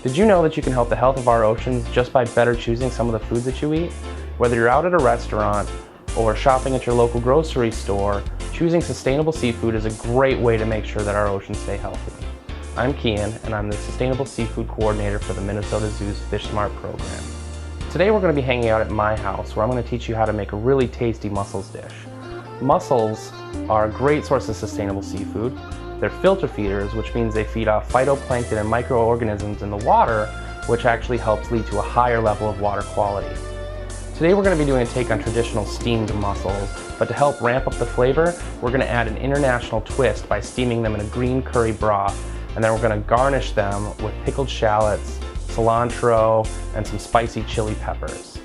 Did you know that you can help the health of our oceans just by better choosing some of the foods that you eat? Whether you're out at a restaurant or shopping at your local grocery store, choosing sustainable seafood is a great way to make sure that our oceans stay healthy. I'm Kian, and I'm the Sustainable Seafood Coordinator for the Minnesota Zoo's FishSmart program. Today we're going to be hanging out at my house where I'm going to teach you how to make a really tasty mussels dish. Mussels are a great source of sustainable seafood. They're filter feeders, which means they feed off phytoplankton and microorganisms in the water, which actually helps lead to a higher level of water quality. Today we're going to be doing a take on traditional steamed mussels, but to help ramp up the flavor, we're going to add an international twist by steaming them in a green curry broth, and then we're going to garnish them with pickled shallots, cilantro, and some spicy chili peppers.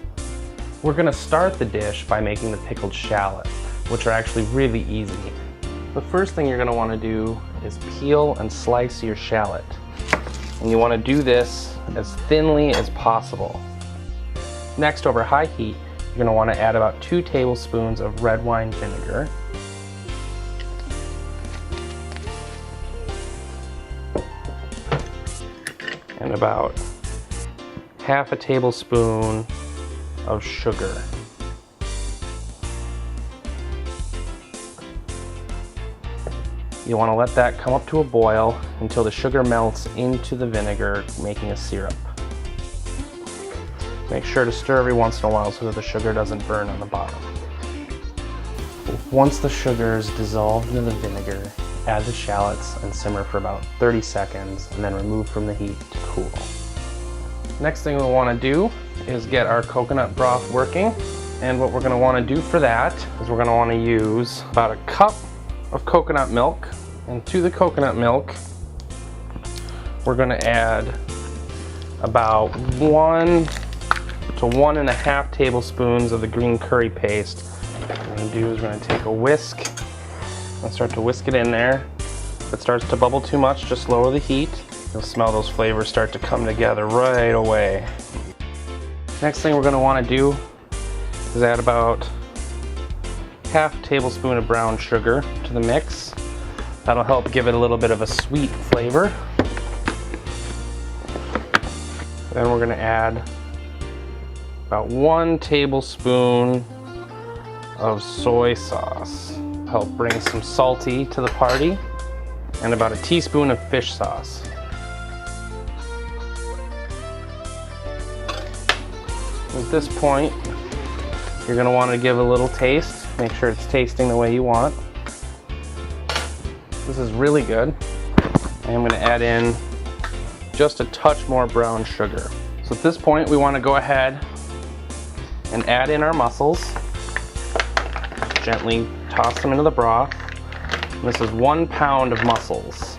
We're going to start the dish by making the pickled shallots, which are actually really easy. The first thing you're going to want to do is peel and slice your shallot. And you want to do this as thinly as possible. Next, over high heat, you're going to want to add about 2 tablespoons of red wine vinegar. And about half a tablespoon of sugar. You want to let that come up to a boil until the sugar melts into the vinegar, making a syrup. Make sure to stir every once in a while so that the sugar doesn't burn on the bottom. Once the sugar is dissolved into the vinegar, add the shallots and simmer for about 30 seconds and then remove from the heat to cool. Next thing we want to do is get our coconut broth working. And what we're going to want to do for that is we're going to want to use about a cup of coconut milk, and to the coconut milk we're going to add about 1 to 1.5 tablespoons of the green curry paste. What we're going to do is we're going to take a whisk and start to whisk it in there. If it starts to bubble too much, just lower the heat. You'll smell those flavors start to come together right away. Next thing we're going to want to do is add about half a tablespoon of brown sugar to the mix. That'll help give it a little bit of a sweet flavor. Then we're going to add about 1 tablespoon of soy sauce. Help bring some salty to the party. And about a teaspoon of fish sauce. At this point, you're going to want to give a little taste. Make sure it's tasting the way you want. This is really good. I'm going to add in just a touch more brown sugar. So at this point we want to go ahead and add in our mussels. Just gently toss them into the broth. And this is 1 pound of mussels.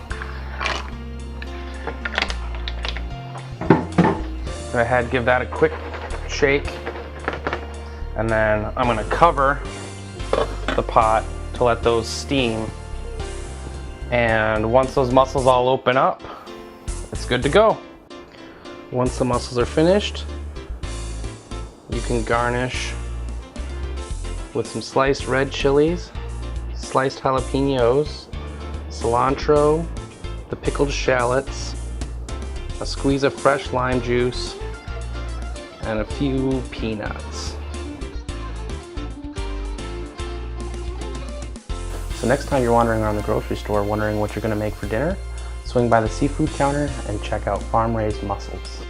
Go ahead, give that a quick shake. And then I'm going to cover the pot to let those steam. And once those mussels all open up, it's good to go. Once the mussels are finished, you can garnish with some sliced red chilies, sliced jalapenos, cilantro, the pickled shallots, a squeeze of fresh lime juice, and a few peanuts. So next time you're wandering around the grocery store wondering what you're going to make for dinner, swing by the seafood counter and check out farm-raised mussels.